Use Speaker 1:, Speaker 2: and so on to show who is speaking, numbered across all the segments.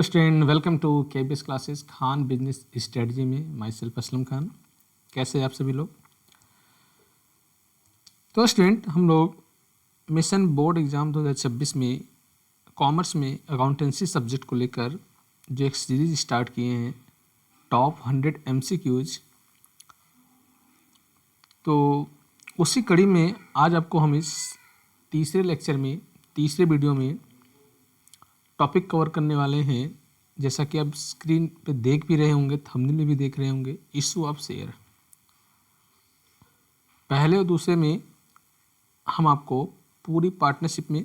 Speaker 1: Student welcome to KBS classes Khan business strategy में my self Aslam Khan. कैसे हैं आप सभी लोग? तो स्टूडेंट हम लोग मिशन बोर्ड एग्ज़ाम 2026 में कॉमर्स में अकाउंटेंसी सब्जेक्ट को लेकर जो एक सीरीज स्टार्ट किए हैं टॉप 100 एमसीक्यूज, तो उसी कड़ी में आज आपको हम इस तीसरे लेक्चर में तीसरे वीडियो में टॉपिक कवर करने वाले हैं। जैसा कि आप स्क्रीन पे देख भी रहे होंगे, थंबनेल में भी देख रहे होंगे, इशू ऑफ शेयर। पहले और दूसरे में हम आपको पूरी पार्टनरशिप में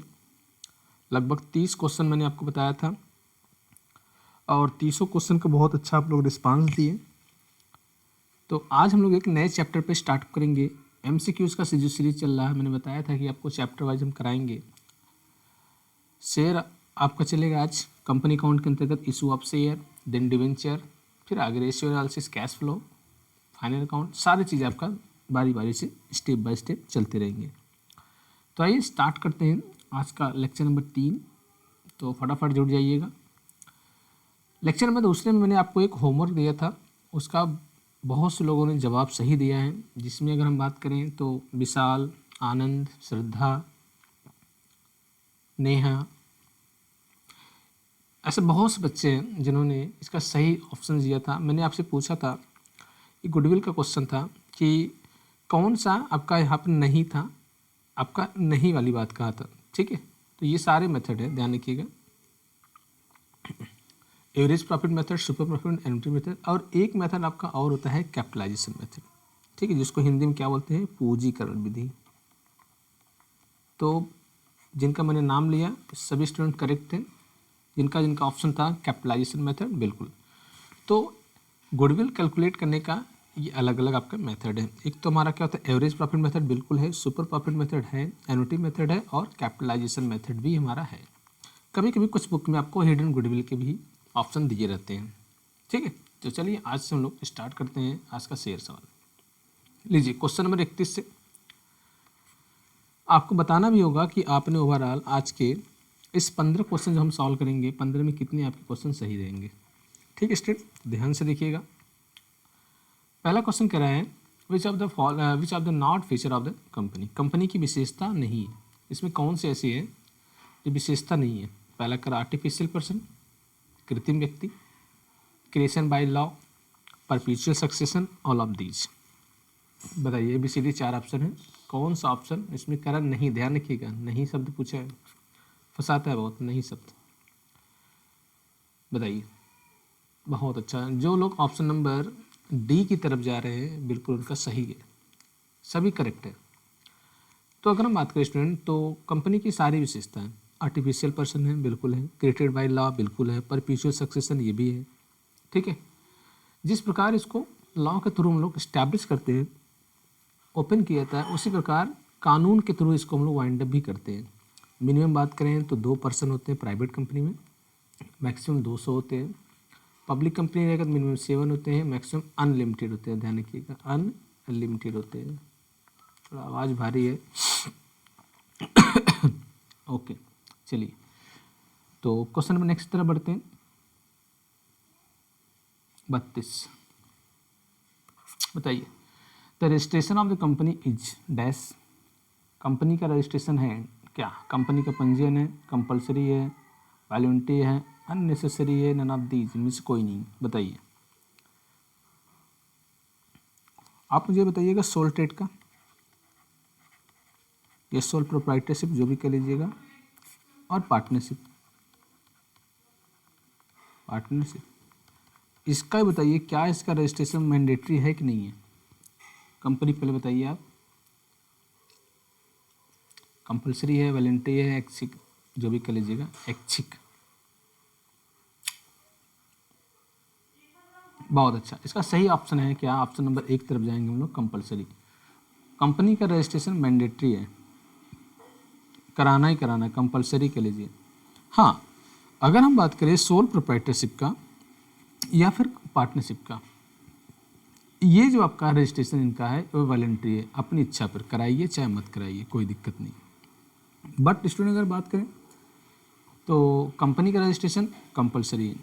Speaker 1: लगभग 30 क्वेश्चन मैंने आपको बताया था और 30 क्वेश्चन का बहुत अच्छा आप लोग रिस्पांस दिए। तो आज हम लोग एक नए चैप्टर पे स्टार्ट करेंगे। एमसीक्यूज़ का जो सीरीज चल रहा है, मैंने बताया था कि आपको चैप्टर वाइज हम कराएंगे। शेयर आपका चलेगा आज कंपनी अकाउंट के अंतर्गत issue of share, then debenture, फिर आगे ratio analysis, cash flow, final account, सारी चीज़ें आपका बारी बारी से स्टेप बाय स्टेप चलते रहेंगे। तो आइए स्टार्ट करते हैं आज का लेक्चर नंबर 3। तो फटाफट जुड़ जाइएगा। लेक्चर नंबर दूसरे में मैंने आपको एक होमवर्क दिया था, उसका बहुत से लोगों ने जवाब सही दिया है। जिसमें अगर हम बात करें तो विशाल, आनंद, श्रद्धा, नेहा, ऐसे बहुत से बच्चे हैं जिन्होंने इसका सही ऑप्शन दिया था। मैंने आपसे पूछा था, ये गुडविल का क्वेश्चन था कि कौन सा आपका यहाँ पर नहीं था, आपका नहीं वाली बात कहा था। ठीक है, तो ये सारे मेथड है, ध्यान रखिएगा। Average profit method, super profit, annuity method, और एक मेथड आपका और होता है कैपिटलाइजेशन मेथड। ठीक है, जिसको हिंदी में क्या बोलते हैं, पूंजीकरण विधि। तो जिनका मैंने नाम लिया सभी स्टूडेंट करेक्ट थे, जिनका जिनका ऑप्शन था कैपिटलाइजेशन मेथड, बिल्कुल। तो गुडविल कैलकुलेट करने का ये अलग अलग आपका मेथड है। एक तो हमारा क्या होता है, एवरेज प्रॉफिट मेथड बिल्कुल है, सुपर प्रॉफिट मेथड है, एनुटी मेथड है, और कैपिटलाइजेशन मेथड भी हमारा है। कभी कभी कुछ बुक में आपको हिडन गुडविल के भी ऑप्शन दिए रहते हैं। ठीक है, तो चलिए आज से हम लोग स्टार्ट करते हैं आज का शेयर सवाल। लीजिए क्वेश्चन नंबर 31 से आपको बताना भी होगा कि आपने ओवरऑल आज के इस 15 क्वेश्चन जो हम सॉल्व करेंगे, 15 में कितने आपके क्वेश्चन सही रहेंगे। ठीक है स्टूडेंट, ध्यान से देखिएगा। पहला क्वेश्चन कह रहा है which of the not feature of the company. Company की विशेषता नहीं है, इसमें कौन से ऐसी है जो विशेषता नहीं है। पहला करा आर्टिफिशियल पर्सन, कृत्रिम व्यक्ति, creation by law, परपीचुअल succession, all of these. बताइए, ABCD 4 ऑप्शन है, कौन सा ऑप्शन इसमें करा नहीं। ध्यान रखिएगा, नहीं शब्द पूछा है, फंसाता है बहुत, नहीं शब्द। बताइए, बहुत अच्छा। जो लोग ऑप्शन नंबर डी की तरफ जा रहे हैं बिल्कुल उनका सही है, सभी करेक्ट है। तो अगर हम बात करें स्टूडेंट, तो कंपनी की सारी विशेषताएं, आर्टिफिशियल पर्सन है बिल्कुल है, क्रिएटेड बाय लॉ बिल्कुल है, परपीचुअल सक्सेशन ये भी है। ठीक है, जिस प्रकार इसको लॉ के थ्रू हम लोग इस्टेब्लिश करते हैं, ओपन किया जाता है, उसी प्रकार कानून के थ्रू इसको हम लोग वाइंड अप भी करते हैं। मिनिमम बात करें तो 2 पर्सन होते हैं प्राइवेट कंपनी में, मैक्सिमम 200 होते हैं। पब्लिक कंपनी रहेगा तो मिनिमम 7 होते हैं, मैक्सिमम अनलिमिटेड होते हैं। ध्यान रखिएगा, अनलिमिटेड होते हैं। थोड़ा आवाज़ भारी है। ओके, चलिए तो क्वेश्चन नंबर नेक्स्ट तरफ बढ़ते हैं। 32 बताइए, the registration of the company is dash. Company का रजिस्ट्रेशन है क्या? कंपनी का पंजीयन है, कंपलसरी है, वॉलंटरी है, अननेसेसरी है, नन ऑफ दीज, इनमें से कोई नहीं। बताइए, आप मुझे बताइएगा सोल ट्रेड का या सोल प्रोप्राइटरशिप, जो भी कह लीजिएगा, और पार्टनरशिप। इसका ही बताइए, क्या इसका रजिस्ट्रेशन मैंडेटरी है कि नहीं है। कंपनी पहले बताइए आप, कंपलसरी है, वॉलंटरी है, ऐच्छिक, जो भी कह लीजिएगा, ऐच्छिक। बहुत अच्छा, इसका सही ऑप्शन है क्या? ऑप्शन नंबर 1 तरफ जाएंगे हम लोग, कंपलसरी। कंपनी का रजिस्ट्रेशन मैंडेटरी है, कराना ही कराना, कंपलसरी कह लीजिए। हाँ, अगर हम बात करें सोल प्रोप्राइटरशिप का या फिर पार्टनरशिप का, ये जो आपका रजिस्ट्रेशन इनका है वो वॉलंटरी है, अपनी इच्छा पर कराइए चाहे मत कराइए, कोई दिक्कत नहीं। बट स्टूडेंट अगर बात करें तो कंपनी का रजिस्ट्रेशन कंपलसरी है,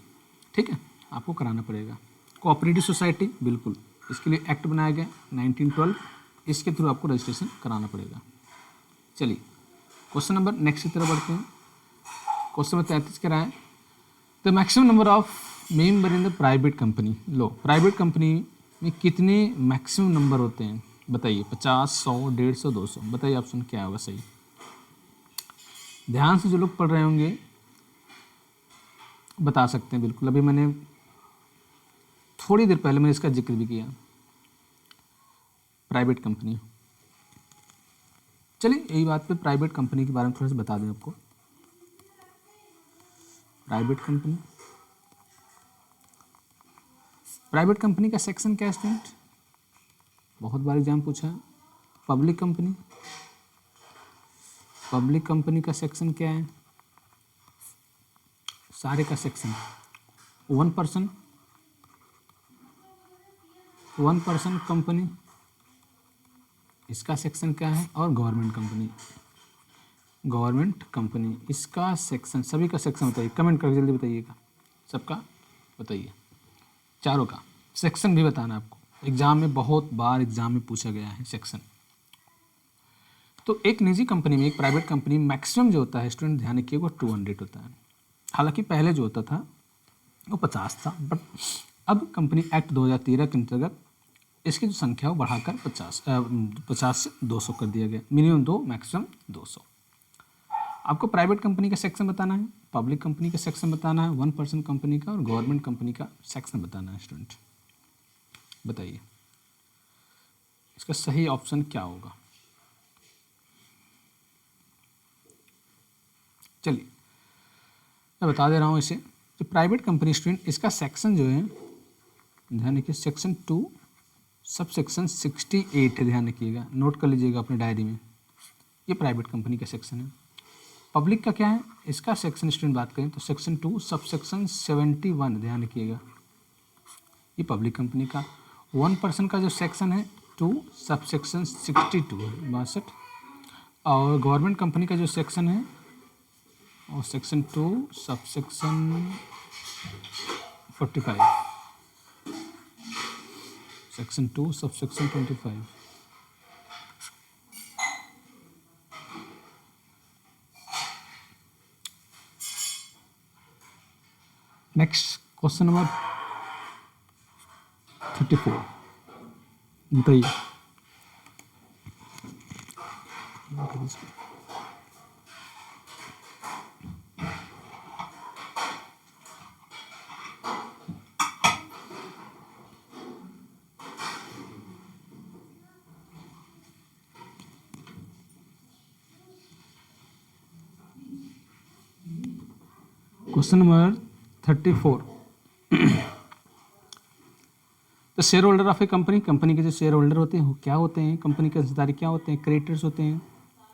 Speaker 1: ठीक है, आपको कराना पड़ेगा। कोऑपरेटिव सोसाइटी बिल्कुल, इसके लिए एक्ट बनाया गया 1912, इसके थ्रू आपको रजिस्ट्रेशन कराना पड़ेगा। चलिए क्वेश्चन नंबर नेक्स्ट की तरफ बढ़ते हैं। क्वेश्चन नंबर 33 कह रहा है the maximum number of member in the private company. Low, private company में कितने मैक्सिमम नंबर होते हैं बताइए? 50, 100, 150, 200। बताइए ऑप्शन क्या होगा सही। ध्यान से जो लोग पढ़ रहे होंगे बता सकते हैं बिल्कुल। अभी मैंने थोड़ी देर पहले मैंने इसका जिक्र भी किया, प्राइवेट कंपनी। चलिए यही बात पे प्राइवेट कंपनी के बारे में थोड़ा सा बता दें आपको। प्राइवेट कंपनी का सेक्शन क्या है स्टूडेंट? बहुत बार एग्जाम पूछा है। पब्लिक कंपनी का सेक्शन क्या है? सारे का सेक्शन 1% कंपनी, इसका सेक्शन क्या है? और गवर्नमेंट कंपनी इसका सेक्शन, सभी का सेक्शन बताइए, कमेंट करके जल्दी बताइएगा, सबका बताइए, चारों का सेक्शन भी बताना आपको। एग्जाम में बहुत बार एग्जाम में पूछा गया है सेक्शन। तो एक निजी कंपनी में, एक प्राइवेट कंपनी मैक्सिमम जो होता है स्टूडेंट ध्यान रखिए वो 200 होता है। हालांकि पहले जो होता था वो 50 था, बट अब कंपनी एक्ट 2013 के अंतर्गत इसकी जो संख्या वो बढ़ाकर 50 से 200 कर दिया गया। Minimum 2, maximum 200। आपको प्राइवेट कंपनी का सेक्शन बताना है, पब्लिक कंपनी का सेक्शन बताना है, 1% कंपनी का और गवर्नमेंट कंपनी का सेक्शन बताना है स्टूडेंट। बताइए इसका सही ऑप्शन क्या होगा? चलिए मैं बता दे रहा हूँ इसे। जो प्राइवेट कंपनी स्टूडेंट, इसका सेक्शन जो है ध्यान रखिए, सेक्शन 2 सब सेक्शन 68 है, ध्यान रखिएगा, नोट कर लीजिएगा अपने डायरी में। ये प्राइवेट कंपनी का सेक्शन है। पब्लिक का क्या है? इसका सेक्शन स्टूडेंट बात करें तो सेक्शन 2 सब सेक्शन 71, ध्यान रखिएगा, ये पब्लिक कंपनी का। 1% का जो सेक्शन है 2 सब सेक्शन 62 है, 62। और गवर्नमेंट कंपनी का जो सेक्शन है और section 2 sub section 45, section 2 sub section 25। Next question number 34 बताइए। क्वेश्चन नंबर 34, तो share holder of A company के जो शेयर होल्डर होते हैं वो क्या होते हैं? कंपनी के हिस्सेदारी क्या होते हैं? क्रेडिटर्स होते हैं,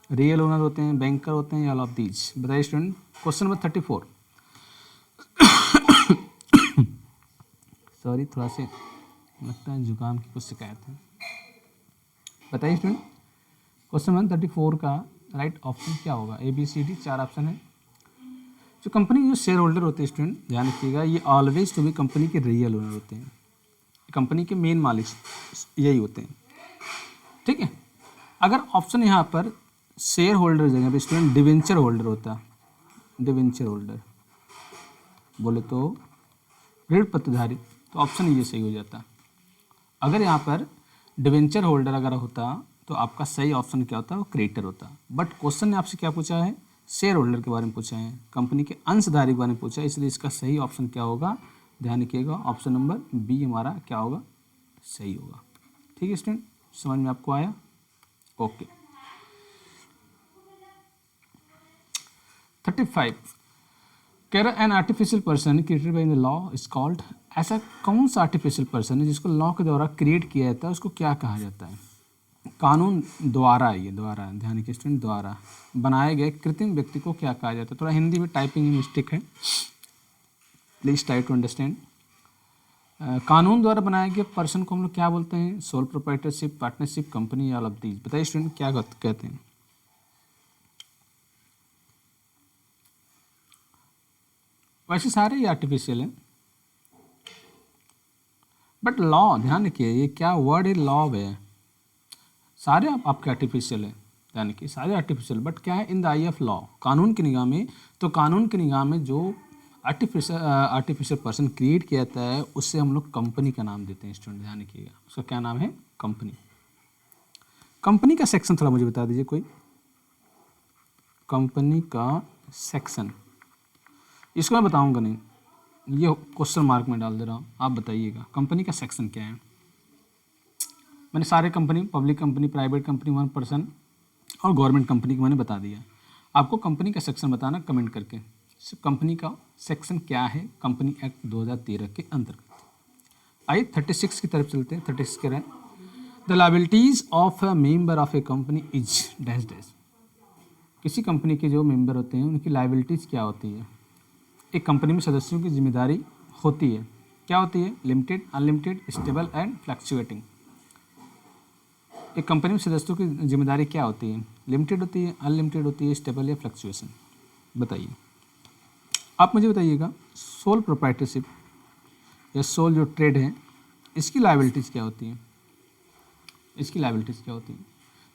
Speaker 1: रियल ओनर होते हैं, बैंकर होते हैं, या ऑल ऑफ दीज? बताइए स्टूडेंट। Question number 34। सॉरी, थोड़ा से लगता है जुकाम की कुछ शिकायत है। बताइए स्टूडेंट, क्वेश्चन नंबर 34 का राइट ऑप्शन क्या होगा? ABCD 4 ऑप्शन है। जो कंपनी के जो शेयर होल्डर होते हैं स्टूडेंट ध्यान रखिएगा, ये ऑलवेज टू बी कंपनी के रियल ओनर होते हैं, कंपनी के मेन मालिक यही होते हैं, ठीक है। अगर ऑप्शन यहाँ पर शेयर होल्डर जगह पे स्टूडेंट डिवेंचर होल्डर होता, डिवेंचर होल्डर बोले तो ऋण पत्रधारी, तो ऑप्शन ये सही हो जाता। अगर यहाँ पर डिवेंचर होल्डर अगर होता तो आपका सही ऑप्शन क्या होता? वो क्रेडिटर होता। बट क्वेश्चन ने आपसे क्या पूछा है? शेयर होल्डर के बारे में पूछा है, कंपनी के अंशधारी के बारे में पूछा है, इसलिए इसका सही ऑप्शन क्या होगा? ध्यान रखिएगा, ऑप्शन नंबर बी हमारा क्या होगा? सही होगा। ठीक है स्टूडेंट, समझ में आपको आया? ओके। 35 कह रहा an artificial person created by the law is called. ऐसा कौन सा आर्टिफिशियल पर्सन है जिसको लॉ के द्वारा क्रिएट किया जाता है, उसको क्या कहा जाता है? कानून द्वारा, ये द्वारा ध्यान रखिए स्टूडेंट, द्वारा बनाए गए कृत्रिम व्यक्ति को क्या कहा जाता है? थोड़ा हिंदी में टाइपिंग में मिस्टेक है, प्लीज ट्राई टू अंडरस्टैंड। कानून द्वारा बनाए गए पर्सन को हम लोग क्या बोलते हैं? Sole proprietorship, partnership, company, all of these? बताइए स्टूडेंट क्या कहते हैं? वैसे सारे ही आर्टिफिशियल हैं, बट लॉ ध्यान रखिए, ये क्या वर्ड है, लॉ है। सारे आपके आर्टिफिशियल है, यानी कि सारे आर्टिफिशियल, बट क्या है, in the I of law, कानून की निगाह में। तो कानून की निगाह में जो आर्टिफिशियल पर्सन क्रिएट किया जाता है उससे हम लोग कंपनी का नाम देते हैं। स्टूडेंट ध्यान रखिएगा, उसका क्या नाम है, कंपनी। कंपनी का सेक्शन थोड़ा मुझे बता दीजिए कोई, कंपनी का सेक्शन, इसको मैं बताऊंगा नहीं, ये क्वेश्चन मार्क में डाल दे रहा हूँ, आप बताइएगा कंपनी का सेक्शन क्या है। मैंने सारे company, public company, private company, 1% और गवर्नमेंट कंपनी को मैंने बता दिया। आपको कंपनी का सेक्शन बताना कमेंट करके, कंपनी का सेक्शन क्या है कंपनी एक्ट 2013 के अंतर्गत। आइए 36 की तरफ चलते हैं। 36 कह रहे हैं, the liabilities of a member of A company is dash dash. किसी कंपनी के जो मेंबर होते हैं उनकी लायबिलिटीज क्या होती है। एक कंपनी में सदस्यों की जिम्मेदारी होती है, क्या होती है, limited, unlimited, stable and fluctuating. एक कंपनी में सदस्यों की जिम्मेदारी क्या होती है, लिमिटेड होती है, अनलिमिटेड होती है, स्टेबल या फ्लक्चुएशन। बताइए, आप मुझे बताइएगा, सोल प्रोप्राइटरशिप या सोल जो ट्रेड है, इसकी लायबिलिटीज़ क्या होती है, इसकी लायबिलिटीज़ क्या होती है।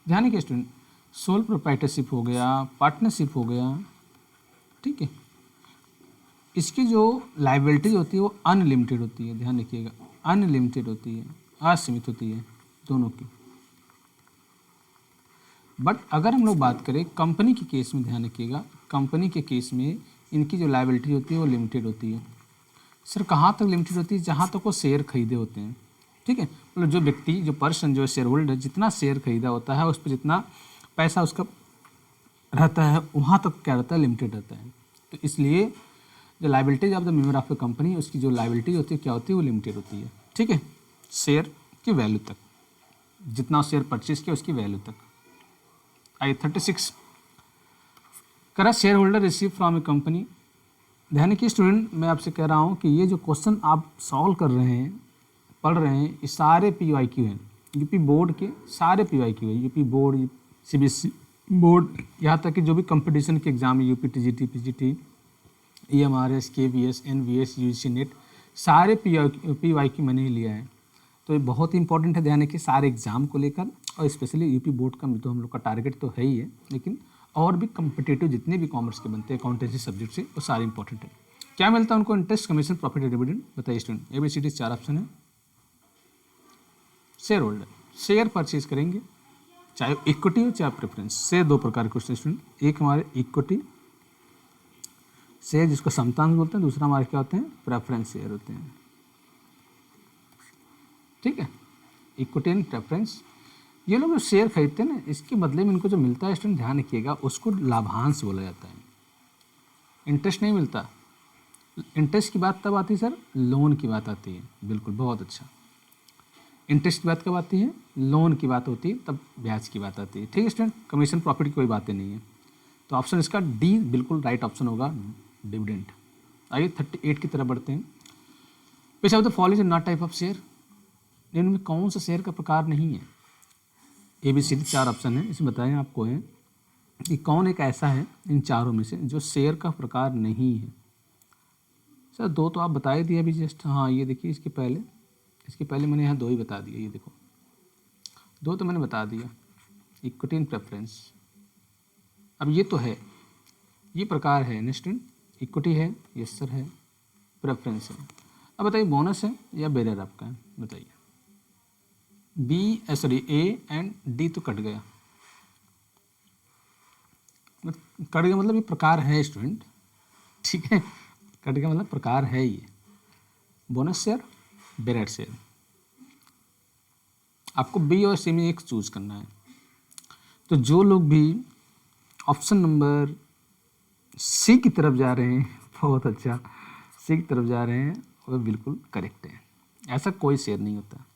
Speaker 1: ध्यान रखिए स्टूडेंट, सोल प्रोप्राइटरशिप हो गया, पार्टनरशिप हो गया, ठीक है, इसकी जो लायबिलिटीज होती है वो अनलिमिटेड होती है। ध्यान रखिएगा, अनलिमिटेड होती है, असीमित होती है दोनों की। बट अगर हम लोग बात करें कंपनी के केस में, ध्यान रखिएगा, कंपनी के केस में इनकी जो लायबिलिटी होती है वो लिमिटेड होती है। सर कहाँ तक लिमिटेड होती है, जहाँ तक वो शेयर खरीदे होते हैं, ठीक है, मतलब जो व्यक्ति, जो पर्सन, जो शेयर होल्डर जितना शेयर खरीदा होता है उस पर जितना पैसा उसका रहता है वहाँ तक क्या रहता है, लिमिटेड रहता है। तो इसलिए जो liabilities of the member of the company, उसकी जो लायबिलिटी होती है क्या होती है, वो लिमिटेड होती है, ठीक है, शेयर की वैल्यू तक, जितना शेयर परचेज किया उसकी वैल्यू तक। आई 36 करा share holder receive from A company. ध्यान रखिए स्टूडेंट, मैं आपसे कह रहा हूँ कि ये जो क्वेश्चन आप सॉल्व कर रहे हैं, पढ़ रहे हैं, ये सारे PYQ हैं, यूपी बोर्ड के सारे PYQ हैं, यूपी बोर्ड, CBSE बोर्ड, यहाँ तक कि जो भी कंपटीशन के एग्जाम है, UP TGT, PGT, EMRS, KVS, NVS, UGC net, सारे PYQ मैंने ही लिया है। तो ये बहुत ही इंपॉर्टेंट है, ध्यान रखिए सारे एग्जाम को लेकर, और स्पेशली यूपी बोर्ड का तो हम लोग का टारगेट तो है ही है, लेकिन और भी कम्पिटेटिव जितने भी कॉमर्स के बनते हैं अकाउंटेंसी सब्जेक्ट से, वो सारे इंपॉर्टेंट है। क्या मिलता है उनको, इंटरेस्ट, कमीशन, प्रॉफिट, डिविडेंड। बताइए स्टूडेंट, ABCD 4 ऑप्शन है। शेयर होल्डर शेयर परचेज करेंगे, चाहे इक्विटी हो चाहे प्रेफरेंस। शेयर दो प्रकार के होते हैं स्टूडेंट, एक हमारे इक्विटी शेयर जिसको समतांश बोलते हैं, दूसरा हमारे क्या होते हैं, प्रेफरेंस शेयर होते हैं, ठीक है, इक्विटी एंड प्रेफरेंस। ये लोग जो शेयर खरीदते हैं ना, इसके बदले में इनको जो मिलता है स्टूडेंट, ध्यान रखिएगा, उसको लाभांश बोला जाता है, इंटरेस्ट नहीं मिलता। इंटरेस्ट की बात तब आती है सर, लोन की बात आती है, बिल्कुल, बहुत अच्छा। इंटरेस्ट की बात कब आती है, लोन की बात होती है, तब ब्याज की बात आती है, ठीक है स्टूडेंट, कमीशन प्रॉफिट की कोई बातें नहीं है। तो ऑप्शन इसका डी बिल्कुल राइट ऑप्शन होगा, डिविडेंड। आइए 38 की तरफ बढ़ते हैं। Which of the following is not type of share, इनमें कौन सा शेयर का प्रकार नहीं है। ABCD 4 ऑप्शन है, इसमें बताएं आपको है कि कौन एक ऐसा है इन चारों में से जो शेयर का प्रकार नहीं है। सर दो तो आप बता ही दिए अभी जस्ट, हाँ ये देखिए, इसके पहले मैंने यहाँ दो ही बता दिए, ये देखो दो तो मैंने बता दिया, इक्विटी एंड प्रेफरेंस। अब ये तो है, ये प्रकार है इंस्टेंट, इक्विटी है, यस सर है, प्रेफरेंस है। अब बताइए बोनस है या बेरर आपका है, बताइए। A एंड D तो कट गया, कट गया मतलब ये प्रकार है स्टूडेंट, ठीक है, कट गया मतलब प्रकार है ये, बोनस शेयर, बेरर शेयर। आपको B और C में एक चूज करना है। तो जो लोग भी ऑप्शन नंबर C की तरफ जा रहे हैं, बहुत अच्छा, C की तरफ जा रहे हैं, वो बिल्कुल करेक्ट है। ऐसा कोई शेयर नहीं होता,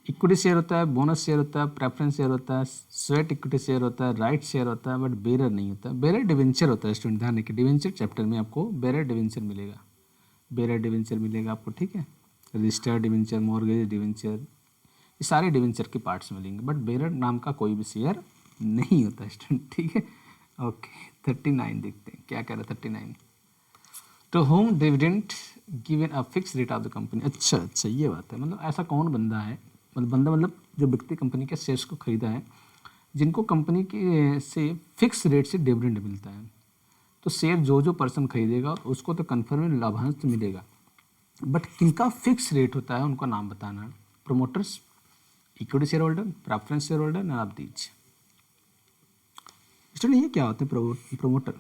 Speaker 1: इक्विटी शेयर होता है, बोनस शेयर होता है, प्रेफरेंस शेयर होता है, स्वेट इक्विटी शेयर होता है, राइट शेयर होता है, बट बेरर नहीं होता। बेरर डिवेंचर होता है स्टूडेंट, ध्यान रखिए, डिवेंचर चैप्टर में आपको बेरर डिवेंचर मिलेगा, बेरर डिवेंचर मिलेगा आपको, ठीक है, रजिस्टर्ड डिवेंचर, मॉर्गेज डिवेंचर, ये सारे डिवेंचर के पार्ट्स मिलेंगे, बट बेरर नाम का कोई भी शेयर नहीं होता स्टूडेंट, ठीक है। ओके 39 देखते हैं क्या कह रहा है 39। To whom dividend given a fix rate of the company. अच्छा ये बात है, मतलब ऐसा कौन बंदा है, मतलब जो व्यक्ति कंपनी के शेयर्स को खरीदा है जिनको कंपनी के से फिक्स रेट से डिविडेंड मिलता है। तो शेयर जो पर्सन खरीदेगा उसको तो कन्फर्म लाभांश तो मिलेगा, बट किनका फिक्स रेट होता है उनका नाम बताना है। Promoters, equity share holder, preference share holder, none of these. Student ये क्या होते हैं प्रोमोटर?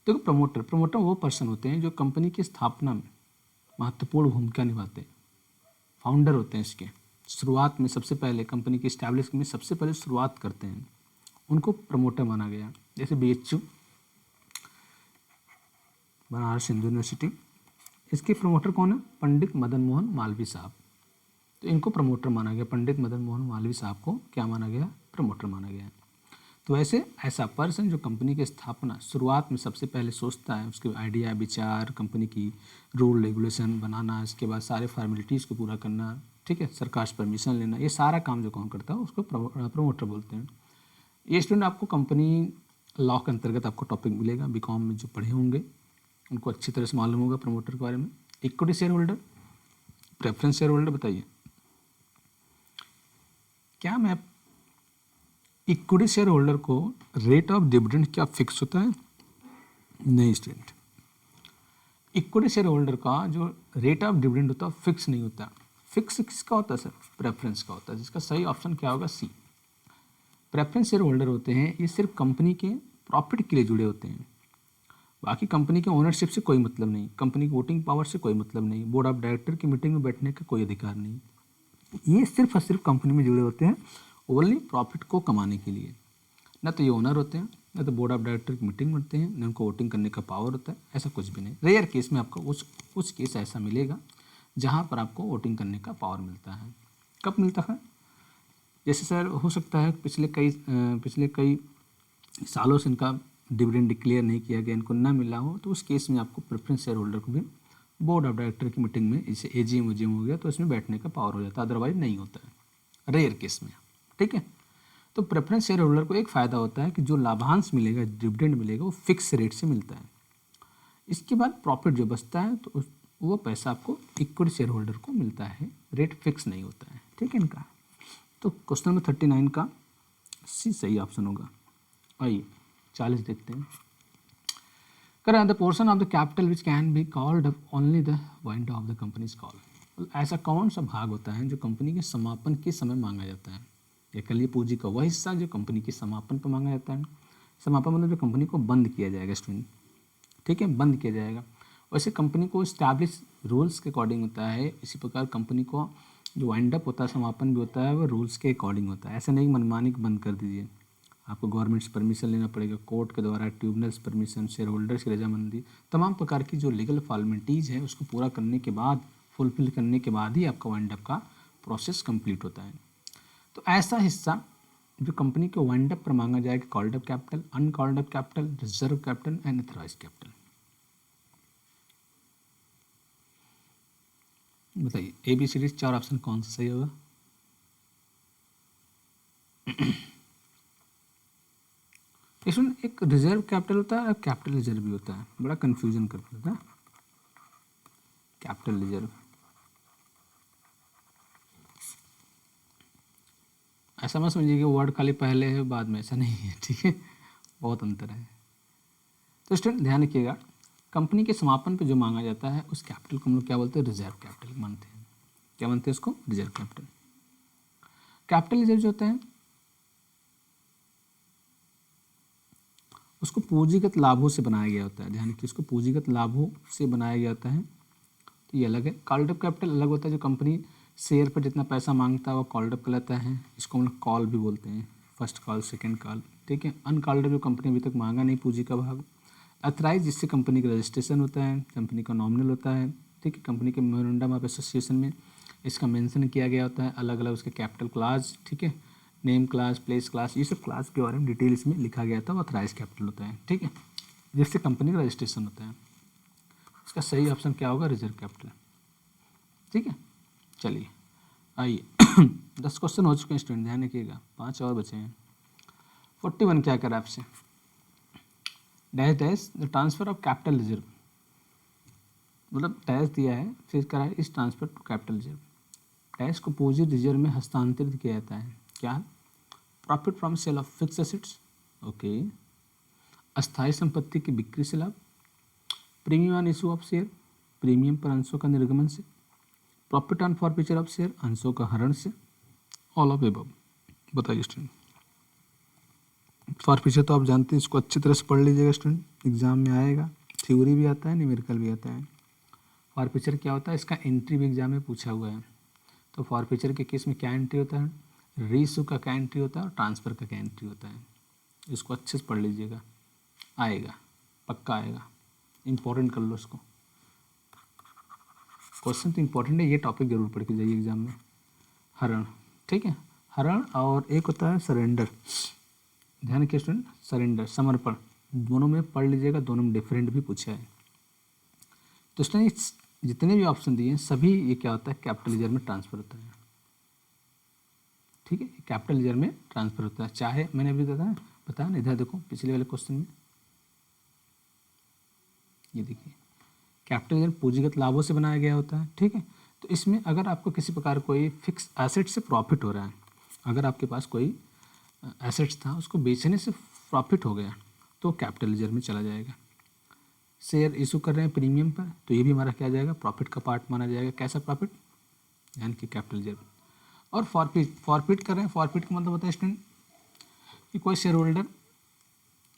Speaker 1: देखो प्रमोटर वो पर्सन होते हैं जो कंपनी की स्थापना में महत्वपूर्ण भूमिका निभाते हैं, फाउंडर होते हैं इसके। शुरुआत में सबसे पहले कंपनी की इस्टेब्लिश में सबसे पहले शुरुआत करते हैं, उनको प्रमोटर माना गया। जैसे BHU बनारस हिंदू यूनिवर्सिटी, इसके प्रमोटर कौन है? पंडित मदन मोहन मालवीय साहब। तो इनको प्रमोटर माना गया, पंडित मदन मोहन मालवीय साहब को क्या माना गया? प्रमोटर माना गया। तो वैसे ऐसा पर्सन जो कंपनी की स्थापना शुरुआत में सबसे पहले सोचता है, उसके आइडिया विचार, कंपनी की रूल रेगुलेशन बनाना, इसके बाद सारे फॉर्मेलिटीज़ को पूरा करना, ठीक है, सरकार से परमिशन लेना, ये सारा काम जो कौन करता है उसको प्रमोटर बोलते हैं। ये स्टूडेंट आपको कंपनी लॉ के अंतर्गत आपको टॉपिक मिलेगा, बीकॉम में जो पढ़े होंगे उनको अच्छी तरह से मालूम होगा प्रमोटर के बारे में। Equity share holder, preference share holder, बताइए क्या मैं इक्विटी शेयर होल्डर को रेट ऑफ डिविडेंड क्या फिक्स होता है? नहीं स्टूडेंट, इक्विटी शेयर होल्डर का जो रेट ऑफ डिविडेंड होता है फिक्स नहीं होता। फिक्स किसका होता है सर? प्रेफरेंस का होता है, जिसका सही ऑप्शन क्या होगा? सी। प्रेफरेंस शेयर होल्डर होते हैं ये सिर्फ कंपनी के प्रॉफिट के लिए जुड़े होते हैं, बाकी कंपनी के ओनरशिप से कोई मतलब नहीं, कंपनी की वोटिंग पावर से कोई मतलब नहीं, बोर्ड ऑफ डायरेक्टर की मीटिंग में बैठने का कोई अधिकार नहीं। ये सिर्फ और सिर्फ कंपनी में जुड़े होते हैं ओनली प्रॉफिट को कमाने के लिए। ना तो ये ओनर होते हैं, ना तो बोर्ड ऑफ डायरेक्टर की मीटिंग करते हैं, ना उनको वोटिंग करने का पावर होता है, ऐसा कुछ भी नहीं। रेयर केस में आपको कुछ केस ऐसा मिलेगा जहाँ पर आपको वोटिंग करने का पावर मिलता है। कब मिलता है? जैसे सर हो सकता है पिछले कई सालों से इनका डिविडेंड डिक्लेयर नहीं किया गया, इनको ना मिला हो, तो उस केस में आपको प्रेफरेंस शेयर होल्डर को भी बोर्ड ऑफ डायरेक्टर की मीटिंग में, जैसे AGM हो गया, तो इसमें बैठने का पावर हो जाता है, अदरवाइज नहीं होता है रेयर केस में, ठीक है। तो प्रेफरेंस शेयर होल्डर को एक फ़ायदा होता है कि जो लाभांश मिलेगा, डिविडेंड मिलेगा, वो फिक्स रेट से मिलता है। इसके बाद प्रॉफिट जो बचता है तो वो पैसा आपको इक्विटी शेयर होल्डर को मिलता है, रेट फिक्स नहीं होता है, ठीक है इनका। तो क्वेश्चन नंबर 39 का सी सही ऑप्शन होगा। आइए 40 देखते हैं। करें the portion of the capital which can be called only the wind of the company is called. ऐसा कौन सा भाग होता है जो कंपनी के समापन के समय मांगा जाता है? या कलिए पूंजी का वह हिस्सा जो कंपनी के समापन पर मांगा जाता है। समापन मतलब जो कंपनी को बंद किया जाएगा स्टूडेंट, ठीक है, बंद किया जाएगा। वैसे कंपनी को इस्टेब्लिश रूल्स के अकॉर्डिंग होता है, इसी प्रकार कंपनी को जो वाइंड अप होता है, समापन भी होता है, वो रूल्स के अकॉर्डिंग होता है। ऐसा नहीं मनमानी बंद कर दीजिए, आपको गवर्नमेंट से परमिशन लेना पड़ेगा, कोर्ट के द्वारा ट्रिब्यूनल्स परमिशन, शेयर होल्डर्स की रजामंदी, तमाम प्रकार की जो लीगल फॉर्मेलिटीज़ है उसको पूरा करने के बाद, फुलफिल करने के बाद ही आपका वाइंड अप का प्रोसेस कंप्लीट होता है। तो ऐसा हिस्सा जो कंपनी के वाइंड अप पर मांगा जाएगा, called up capital, uncalled up capital, reserve capital and authorised capital. बताइए ABCD 4 ऑप्शन कौन सा सही होगा? इसमें एक रिजर्व कैपिटल होता है और कैपिटल रिजर्व भी होता है, बड़ा कंफ्यूजन कर देता है कैपिटल रिजर्व। ऐसा मत समझिए कि वर्ड खाली पहले है बाद में, ऐसा नहीं है, ठीक है, बहुत अंतर है। तो स्टूडेंट ध्यान रखिएगा, कंपनी के समापन पे जो मांगा जाता है उस कैपिटल को हम लोग क्या बोलते हैं? रिजर्व कैपिटल मानते हैं। क्या मानते हैं उसको? Reserve capital. कैपिटल रिजर्व जो होता है उसको पूंजीगत लाभों से बनाया गया होता है। ध्यान रखिए, उसको पूंजीगत लाभों से बनाया गया होता है, तो ये अलग है। कॉल्ड अप कैपिटल अलग होता है, जो कंपनी शेयर पर जितना पैसा मांगता है वो कॉल्ड अप कहलाता है। इसको हम लोग कॉल भी बोलते हैं, फर्स्ट कॉल, सेकंड कॉल, ठीक है। अनकॉल्ड अप जो कंपनी अभी तक मांगा नहीं पूंजी का भाग। अथराइज जिससे कंपनी का रजिस्ट्रेशन होता है, कंपनी का नॉमिनल होता है, ठीक है। कंपनी के मेमोरेंडम ऑफ एसोसिएशन में इसका मेंशन किया गया होता है, अलग अलग उसके कैपिटल क्लास, ठीक है, नेम क्लास, प्लेस क्लास, ये सब क्लास के बारे में डिटेल इसमें लिखा गया था। वो अथराइज कैपिटल होता है, ठीक है, जिससे कंपनी का रजिस्ट्रेशन होता है। इसका सही ऑप्शन क्या होगा? रिजर्व कैपिटल, ठीक है। चलिए आइए 10 क्वेश्चन हो चुके हैं स्टूडेंट, ध्यान रखिएगा, 5 और बचे हैं। 41 क्या करा आपसे? Dash dash the transfer of capital reserve मतलब टैक्स दिया है, फिर करा है इस transfer to capital reserve. Tax को पूंजी रिजर्व में हस्तांतरित किया जाता है। क्या है? Profit from sale of fix assets, okay. अस्थायी संपत्ति की बिक्री से लाभ, premium on issue of share, premium पर अंशों का निर्गमन से, profit on forfeiture of share, अंशों का हरण से, ऑल ऑफ एबव। बताइए स्टूडेंट। फॉरफीचर तो आप जानते हैं, इसको अच्छी तरह से पढ़ लीजिएगा स्टूडेंट, एग्जाम में आएगा, थ्योरी भी आता है, न्यूमेरिकल भी आता है। फॉरफीचर क्या होता है? इसका एंट्री भी एग्जाम में पूछा हुआ है। तो फॉरफीचर के केस में क्या एंट्री होता है? रीइशू का क्या एंट्री होता है और ट्रांसफ़र का क्या एंट्री होता है। इसको अच्छे से पढ़ लीजिएगा, आएगा, पक्का आएगा, इम्पोर्टेंट कर लो इसको। क्वेश्चन तो इम्पोर्टेंट है, ये टॉपिक जरूर पढ़ के जाइए एग्जाम में। हरण, ठीक है, हरण, और एक होता है सरेंडर। ध्यान रखिए स्टूडेंट, सरेंडर, समर्पण, दोनों में पढ़ लीजिएगा, दोनों में डिफरेंट भी पूछा है। तो स्टूडेंट जितने भी ऑप्शन दिए हैं सभी ये क्या होता है? कैपिटल रिजर्व में ट्रांसफर होता है, ठीक है, कैपिटल रिजर्व में ट्रांसफर होता है। चाहे मैंने अभी बताया ना, इधर देखो पिछले वाले क्वेश्चन में, ये देखिए कैपिटल रिजर्व पूंजीगत लाभों से बनाया गया होता है, ठीक है। तो इसमें अगर आपको किसी प्रकार कोई फिक्स एसेट से प्रॉफिट हो रहा है, अगर आपके पास कोई एसेट्स था उसको बेचने से प्रॉफिट हो गया तो कैपिटल रिजर्व में चला जाएगा। शेयर इशू कर रहे हैं प्रीमियम पर, तो ये भी हमारा क्या जाएगा? प्रॉफिट का पार्ट माना जाएगा। कैसा प्रॉफिट? यानी कि कैपिटल रिजर्व। और फॉरफिट कर रहे हैं, फॉरफिट का मतलब होता है स्टूडेंट कि कोई शेयर होल्डर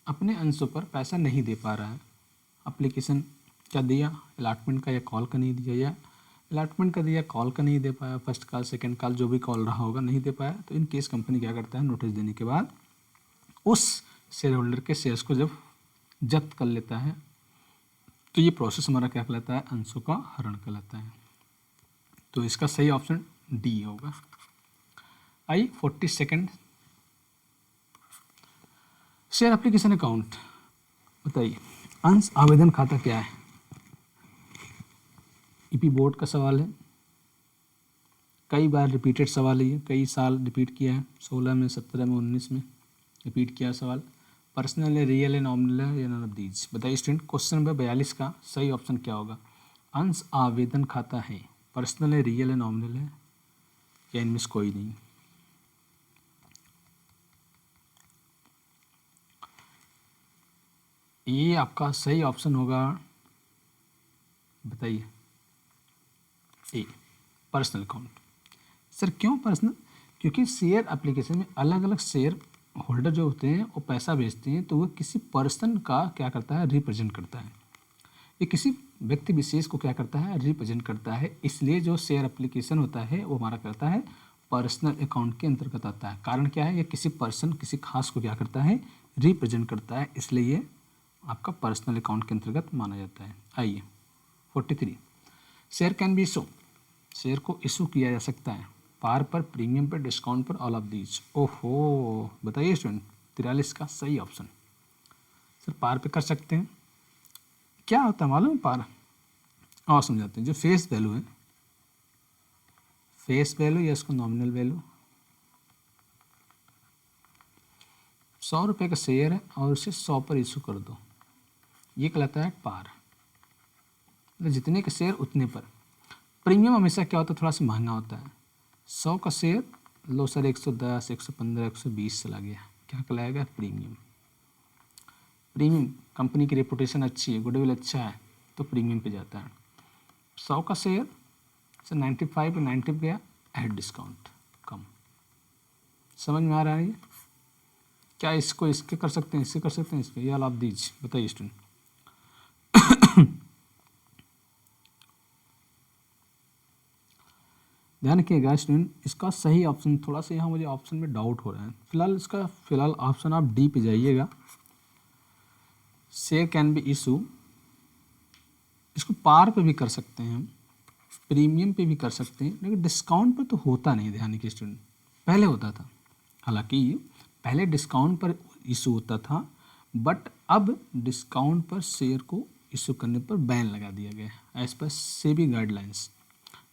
Speaker 1: अपने अंशों पर पैसा नहीं दे पा रहा है, एप्लीकेशन क्या दिया, अलॉटमेंट का या कॉल का नहीं दिया, या अलॉटमेंट का दिया, कॉल का नहीं दे पाया, फर्स्ट कॉल सेकंड कॉल जो भी कॉल रहा होगा नहीं दे पाया, तो इन केस कंपनी क्या करता है? नोटिस देने के बाद उस शेयर होल्डर के शेयर्स को जब जब्त कर लेता है तो ये प्रोसेस हमारा क्या कहलाता है? अंशों का हरण कहलाता है। तो इसका सही ऑप्शन डी होगा। आई 42 शेयर एप्लीकेशन अकाउंट, बताइए अंश आवेदन खाता क्या है? ईपी बोर्ड का सवाल है, कई बार रिपीटेड सवाल है, ये कई साल रिपीट किया है, 16 में, 17 में, 19 में रिपीट किया सवाल। पर्सनल है, रियल है, नॉमिनल है, या नन ऑफ दीज। बताइए स्टूडेंट, क्वेश्चन नंबर 42 का सही ऑप्शन क्या होगा? अंश आवेदन खाता है, पर्सनल है, रियल है, नॉमिनल है, या इनमें से कोई नहीं। ये आपका सही ऑप्शन होगा, बताइए, ए, पर्सनल अकाउंट। सर क्यों पर्सनल? क्योंकि शेयर एप्लीकेशन में अलग अलग शेयर होल्डर जो होते हैं वो पैसा भेजते हैं, तो वो किसी पर्सन का क्या करता है? रिप्रेजेंट करता है। ये किसी व्यक्ति विशेष को क्या करता है? रिप्रेजेंट करता है। इसलिए जो शेयर एप्लीकेशन होता है वो हमारा करता है पर्सनल अकाउंट के अंतर्गत आता है। कारण क्या है? ये किसी पर्सन, किसी खास को क्या करता है? रिप्रेजेंट करता है, इसलिए ये आपका पर्सनल अकाउंट के अंतर्गत माना जाता है। आइए 43, share can be issue, share को इशू किया जा सकता है पार पर, प्रीमियम पर, डिस्काउंट पर, ऑल ऑफ दीज। ओहो, बताइए स्टूडेंट, 43 का सही ऑप्शन। सर पार पे कर सकते हैं, क्या होता है मालूम है पार? और समझाते हैं। जो फेस वैल्यू है, फेस वैल्यू या इसको नॉमिनल वैल्यू, 100 रुपये का शेयर है और उसे 100 पर इशू कर दो, ये कहलाता है पार। मतलब जितने के शेयर उतने पर। प्रीमियम हमेशा क्या होता है? थोड़ा सा महंगा होता है। 100 का शेयर लो सर 110, 115, 120 चला गया, क्या कहलाएगा? प्रीमियम। प्रीमियम कंपनी की रेपुटेशन अच्छी है, गुडविल अच्छा है, तो प्रीमियम पे जाता है। 100 का शेयर सर 95 90 पे गया, एड डिस्काउंट कम। समझ में आ रहा है? ये क्या इसको इसके कर सकते हैं, इससे कर सकते हैं, इसके, ये आप दीजिए, बताइए स्टूडेंट। ध्यान रखिएगा स्टूडेंट, इसका सही ऑप्शन, थोड़ा सा यहाँ मुझे ऑप्शन में डाउट हो रहा है फिलहाल ऑप्शन आप डी पे जाइएगा। शेयर कैन बी इशू, इसको पार पे भी कर सकते हैं हम, प्रीमियम पे भी कर सकते हैं, लेकिन डिस्काउंट पर तो होता नहीं। ध्यान रखिए स्टूडेंट, पहले होता था, हालांकि पहले डिस्काउंट पर इशू होता था, बट अब डिस्काउंट पर शेयर को इशू करने पर बैन लगा दिया गया है as per SEBI guidelines.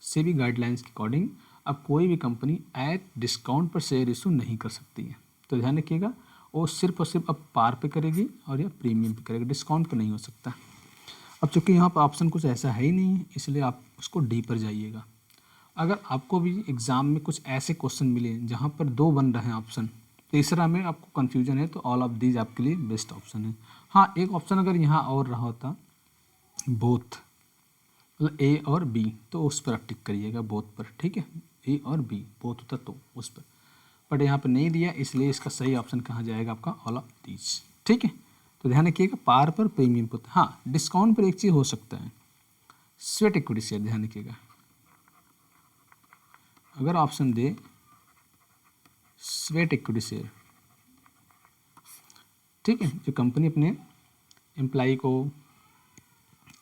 Speaker 1: SEBI guidelines के अकॉर्डिंग अब कोई भी कंपनी एट डिस्काउंट पर शेयर इशू नहीं कर सकती है। तो ध्यान रखिएगा, वो सिर्फ और सिर्फ अब पार पे करेगी और या प्रीमियम पे करेगी, डिस्काउंट पे नहीं हो सकता। अब चूँकि यहाँ पर ऑप्शन कुछ ऐसा है ही नहीं है, इसलिए आप उसको डी पर जाइएगा। अगर आपको भी एग्ज़ाम में कुछ ऐसे क्वेश्चन मिले जहाँ पर 2 बन रहे हैं ऑप्शन, तीसरा में आपको कन्फ्यूजन है, तो ऑल ऑफ दीज आपके लिए बेस्ट ऑप्शन है। हाँ, एक ऑप्शन अगर यहाँ और रहा होता बोथ, मतलब ए और बी, तो उस पर आप टिक करिएगा, बोथ पर, ठीक है, ए और बी बोथ होता तो उस पर, बट यहाँ पर नहीं दिया, इसलिए इसका सही ऑप्शन कहाँ जाएगा आपका, ऑल ऑफ दीज, ठीक है। तो ध्यान रखिएगा, पार पर प्रीमियम पर, हाँ डिस्काउंट पर एक चीज़ हो सकता है, स्वेट इक्विटी शेयर, ध्यान रखिएगा, अगर ऑप्शन दे स्वेट इक्विटी शेयर, ठीक है, जो कंपनी अपने एम्प्लाई को,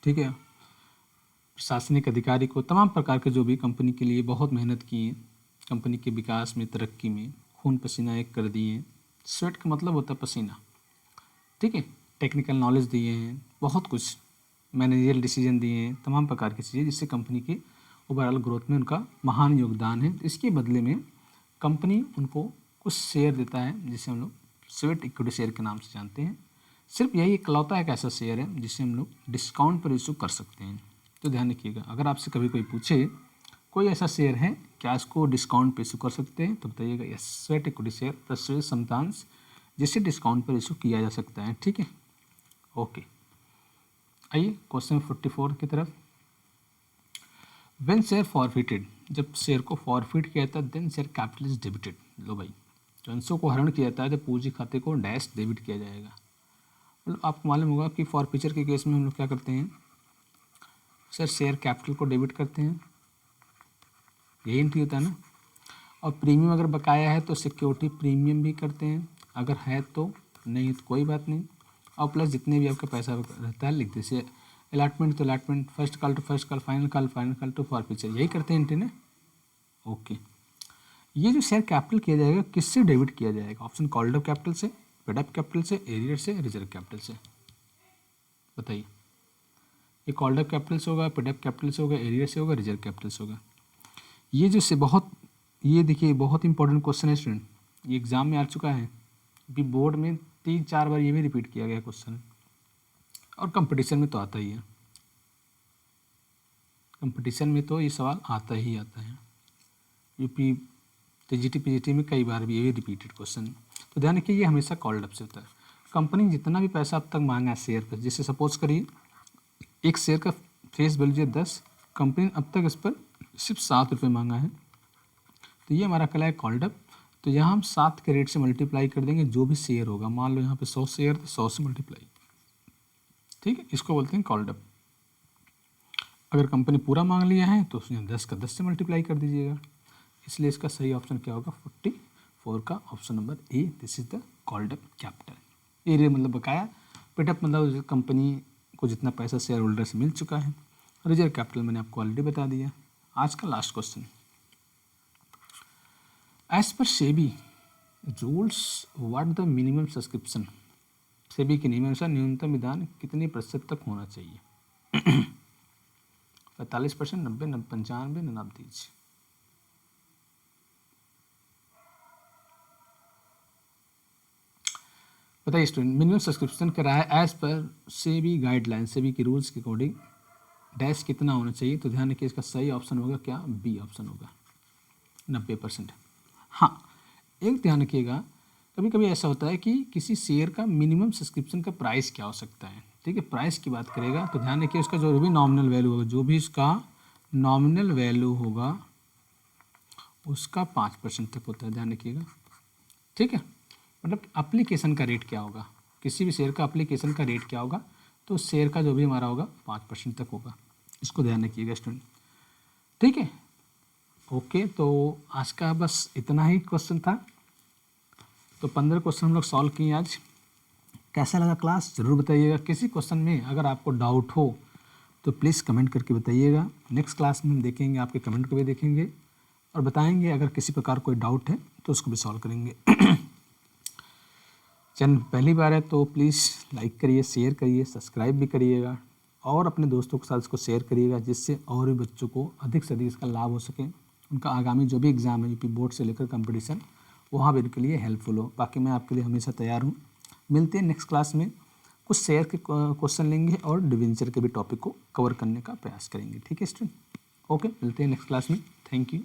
Speaker 1: ठीक है, प्रशासनिक अधिकारी को, तमाम प्रकार के जो भी कंपनी के लिए बहुत मेहनत की है, कंपनी के विकास में, तरक्की में खून पसीना एक कर दिए, स्वेट का मतलब होता है पसीना, ठीक है, टेक्निकल नॉलेज दिए हैं, बहुत कुछ मैनेजरियल डिसीजन दिए हैं, तमाम प्रकार की चीज़ें, जिससे कंपनी के ओवरऑल ग्रोथ में उनका महान योगदान है। तो इसके बदले में कंपनी उनको कुछ शेयर देता है, जिसे हम लोग स्वेट इक्विटी शेयर के नाम से जानते हैं। सिर्फ यही इकलौता एक ऐसा शेयर है जिसे हम लोग डिस्काउंट पर इशू कर सकते हैं। तो ध्यान रखिएगा, अगर आपसे कभी कोई पूछे कोई ऐसा शेयर है क्या इसको डिस्काउंट पर इशू कर सकते हैं, तो बताइएगा यस, स्वेट इक्विटी शेयर प्रस्वेश समतांश, जिसे डिस्काउंट पर इशू किया जा सकता है, ठीक है। ओके, आइए क्वेश्चन 44 की तरफ। व्हेन शेयर फॉरफिटेड, जब शेयर को फॉरफिट किया जाता है, then share capital is debited. लो भाई, जो अंशों को हरण किया जाता है, जब पूंजी खाते को डैश डेबिट किया जाएगा। मतलब आपको मालूम होगा कि फॉरफीचर के केस में हम लोग क्या करते हैं, सर शेयर कैपिटल को डेबिट करते हैं, यही एंट्री होता है ना। और प्रीमियम अगर बकाया है तो सिक्योरिटी प्रीमियम भी करते हैं, अगर है तो, नहीं तो कोई बात नहीं। और प्लस जितने भी आपका पैसा रहता है लिख दीजिए, अलॉटमेंट तो allotment, first call to first call, final call to forfeiture, यही करते हैं एंट्री ने। ओके, ये जो शेयर कैपिटल किया जाएगा किससे डेबिट किया जाएगा, ऑप्शन कॉल्ड अप कैपिटल से, पेड अप कैपिटल से, एरियर से, रिजर्व कैपिटल से, बताइए। ये कॉल्ड अप कैपिटल से होगा, पेड अप कैपिटल से होगा, एरियर से होगा, रिजर्व कैपिटल से होगा। ये जो से बहुत, ये देखिए बहुत इंपॉर्टेंट क्वेश्चन है स्टूडेंट, ये एग्जाम में आ चुका है, अभी बोर्ड में 3-4 बार ये भी रिपीट किया गया क्वेश्चन, और कंपटीशन में तो आता ही है, कंपटीशन में तो ये सवाल आता ही आता है, यूपी टीजीटी पीजीटी में कई बार भी ये रिपीटेड क्वेश्चन। तो ध्यान रखिए, ये हमेशा कॉल्ड अप से होता है। कंपनी जितना भी पैसा अब तक मांगा है शेयर पर, जैसे सपोज करिए एक शेयर का फेस वैल्यू है 10, कंपनी अब तक इस पर सिर्फ 7 रुपये मांगा है, तो ये हमारा कहलाए कॉल्ड अप। तो यहाँ हम 7 के रेट से मल्टीप्लाई कर देंगे जो भी शेयर होगा, मान लो यहाँ पे 100 शेयर, तो 100 से मल्टीप्लाई, ठीक है, इसको बोलते हैं कॉल्ड अप। अगर कंपनी पूरा मांग लिया है तो उसने 10 का 10 से मल्टीप्लाई कर दीजिएगा, इसलिए इसका सही ऑप्शन क्या होगा, 44 का option number A, this is the called up capital. Arrear मतलब बकाया, पेड अप मतलब कंपनी को जितना पैसा शेयर होल्डर से मिल चुका है, रिजर्व कैपिटल मैंने आपको ऑलरेडी बता दिया। आज का last question, as per SEBI rules what the minimum subscription, SEBI के नियमानुसार न्यूनतम विधान कितने प्रतिशत तक होना चाहिए, 45%, 90, 95, 99। बताइए स्टूडेंट, मिनिमम सब्सक्रिप्शन करा है as per SEBI guideline, SEBI के रूल्स के अकॉर्डिंग डैश कितना होना चाहिए, तो ध्यान रखिए इसका सही ऑप्शन होगा क्या, बी ऑप्शन होगा, 90%। हाँ, एक ध्यान रखिएगा, कभी कभी ऐसा होता है कि किसी शेयर का मिनिमम सब्सक्रिप्शन का प्राइस क्या हो सकता है, ठीक है, प्राइस की बात करेगा तो ध्यान रखिए उसका जो भी नॉमिनल वैल्यू होगा, जो भी इसका नॉमिनल वैल्यू होगा उसका 5% तक होता है, ध्यान रखिएगा, ठीक है। मतलब एप्लीकेशन का रेट क्या होगा, किसी भी शेयर का एप्लीकेशन का रेट क्या होगा, तो शेयर का जो भी हमारा होगा 5% तक होगा, इसको ध्यान रखिएगा स्टूडेंट, ठीक है। ओके, तो आज का बस इतना ही क्वेश्चन था, तो 15 क्वेश्चन हम लोग सॉल्व किए आज। कैसा लगा क्लास ज़रूर बताइएगा, किसी क्वेश्चन में अगर आपको डाउट हो तो प्लीज़ कमेंट करके बताइएगा, नेक्स्ट क्लास में हम देखेंगे, आपके कमेंट को भी देखेंगे और बताएंगे, अगर किसी प्रकार कोई डाउट है तो उसको भी सॉल्व करेंगे। चैनल पहली बार है तो प्लीज़ लाइक करिए, शेयर करिए, सब्सक्राइब भी करिएगा और अपने दोस्तों के साथ इसको शेयर करिएगा, जिससे और भी बच्चों को अधिक से अधिक इसका लाभ हो सके, उनका आगामी जो भी एग्ज़ाम है यूपी बोर्ड से लेकर कंपटीशन, वहाँ भी इनके लिए हेल्पफुल हो। बाकी मैं आपके लिए हमेशा तैयार हूँ। मिलते हैं नेक्स्ट क्लास में। कुछ शेयर के क्वेश्चन लेंगे और डिवेंचर के भी टॉपिक को कवर करने का प्रयास करेंगे। ठीक है स्टूडेंट, ओके, मिलते हैं नेक्स्ट क्लास में। Thank you.